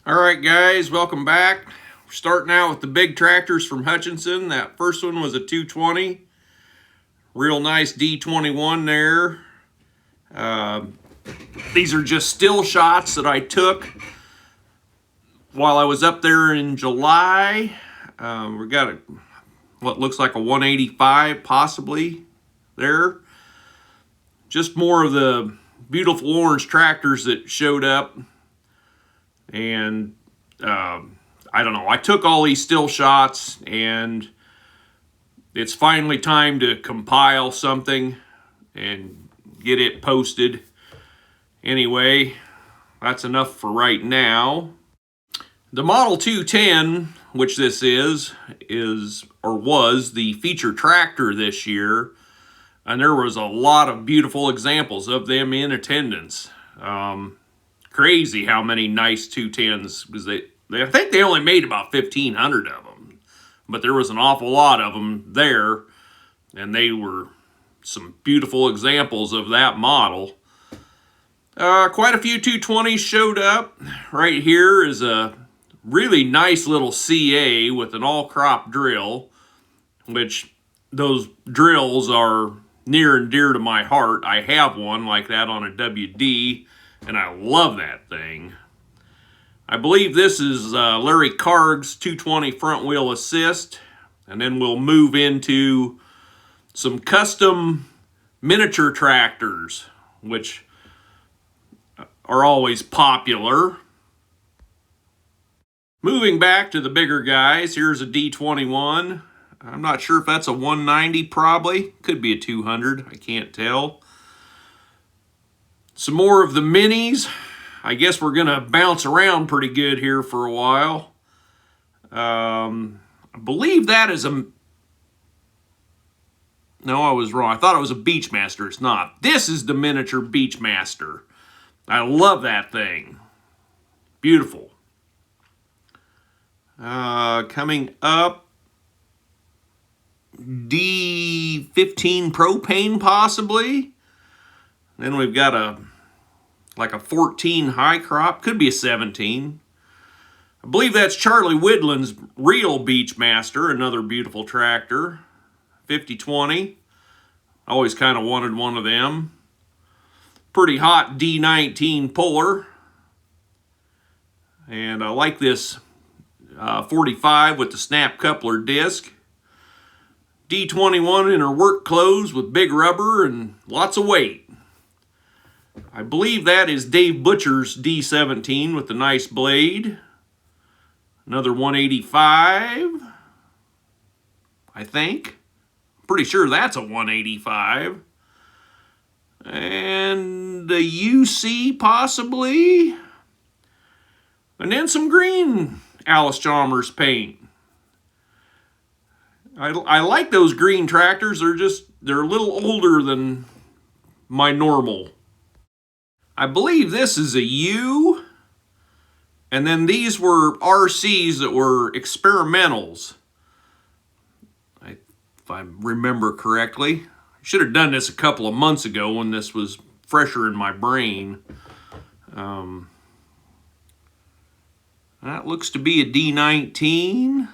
Alright guys, welcome back. We're starting out with the big tractors from Hutchinson. That first one was a 220. Real nice D21 there. These are just still shots that I took while I was up there in July. We got what looks like a 185 possibly there. Just more of the beautiful orange tractors that showed up. And I don't know, I took all these still shots and it's finally time to compile something and get it posted. Anyway, that's enough for right now. The Model 210, which this is or was the feature tractor this year, and there was a lot of beautiful examples of them in attendance. Crazy how many nice 210s, because I think they only made about 1,500 of them, but there was an awful lot of them there, and they were some beautiful examples of that model. Quite a few 220s showed up. Right here is a really nice little CA with an all-crop drill, which those drills are near and dear to my heart. I have one like that on a WD, and I love that thing. I believe this is Larry Karg's 220 front wheel assist, and then we'll move into some custom miniature tractors, which are always popular. Moving back to the bigger guys, here's a D21. I'm not sure if that's a 190 probably. Could be a 200, I can't tell. Some more of the minis. I guess we're going to bounce around pretty good here for a while. I believe that is a... No, I was wrong. I thought it was a Beachmaster. It's not. This is the miniature Beachmaster. I love that thing. Beautiful. Coming up, D15 propane possibly. Then we've got like a 14 high crop, could be a 17. I believe that's Charlie Widland's real Beachmaster, another beautiful tractor. 5020. Always kind of wanted one of them. Pretty hot D19 puller. And I like this 45 with the snap coupler disc. D21 in her work clothes with big rubber and lots of weight. I believe that is Dave Butcher's D17 with the nice blade. Another 185, I think. Pretty sure that's a 185. And a UC possibly. And then some green Alice Chalmers paint. I like those green tractors. They're a little older than my normal. I believe this is a U. And then these were RCs that were experimentals, if I remember correctly. I should have done this a couple of months ago when this was fresher in my brain. That looks to be a D19.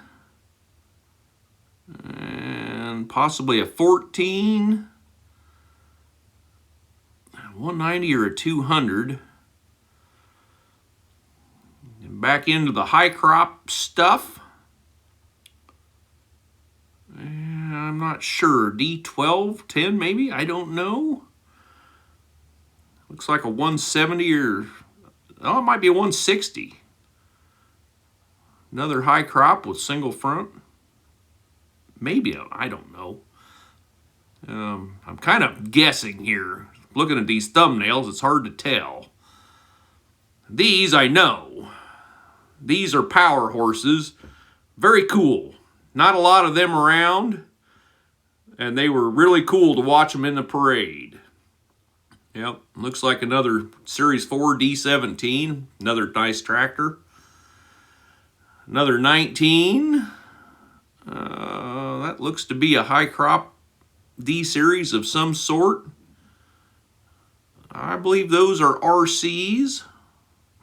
And possibly a 14. 190 or a 200. And back into the high crop stuff. And I'm not sure. D12, 10 maybe? I don't know. Looks like a 170 or... Oh, it might be a 160. Another high crop with single front. Maybe, I don't know. I'm kind of guessing here. Looking at these thumbnails, it's hard to tell. These I know. These are power horses. Very cool. Not a lot of them around. And they were really cool to watch them in the parade. Yep, looks like another Series 4 D17. Another nice tractor. Another 19. That looks to be a high crop D-series of some sort. I believe those are RCs,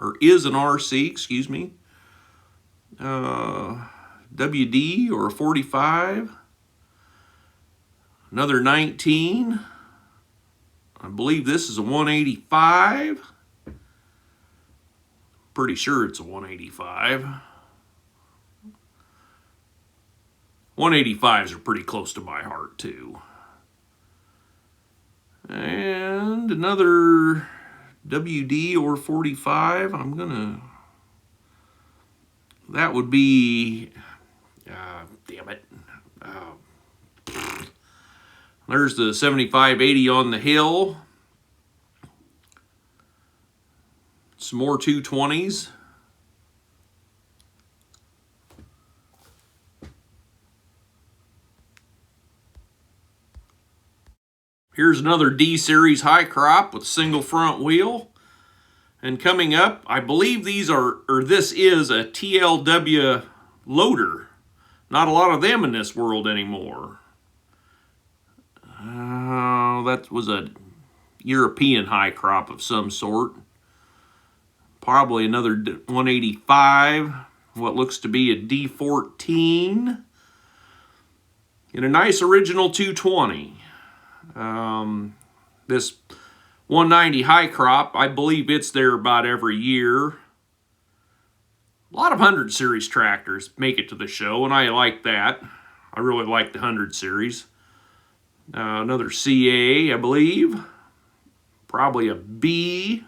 or is an RC, excuse me. WD or a 45. Another 19. I believe this is a 185. Pretty sure it's a 185. 185s are pretty close to my heart too. And another WD or 45. That would be, damn it. There's the 7580 on the hill. Some more 220s. Here's another D-Series high crop with a single front wheel. And coming up, I believe this is a TLW loader. Not a lot of them in this world anymore. That was a European high crop of some sort. Probably another 185. What looks to be a D14. And a nice original 220. This 190 high crop, I believe it's there about every year. A lot of 100 series tractors make it to the show, and I like that. I really like the 100 series. Another CA, I believe. Probably a B.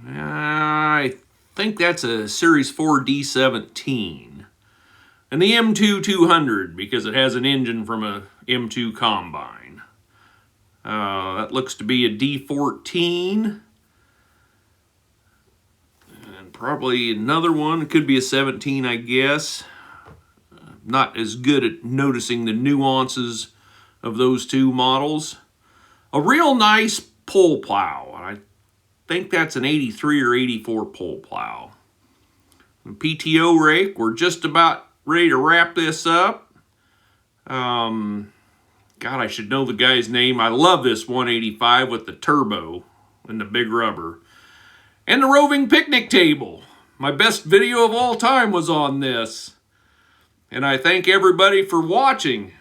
I think that's a Series 4 D17. And the M2 200, because it has an engine from a M2 combine. That looks to be a D14. And probably another one. It could be a 17, I guess. Not as good at noticing the nuances of those two models. A real nice pull plow. I think that's an 83 or 84 pull plow. The PTO rake, we're just about ready to wrap this up. God, I should know the guy's name. I love this 185 with the turbo and the big rubber. And the roving picnic table. My best video of all time was on this. And I thank everybody for watching.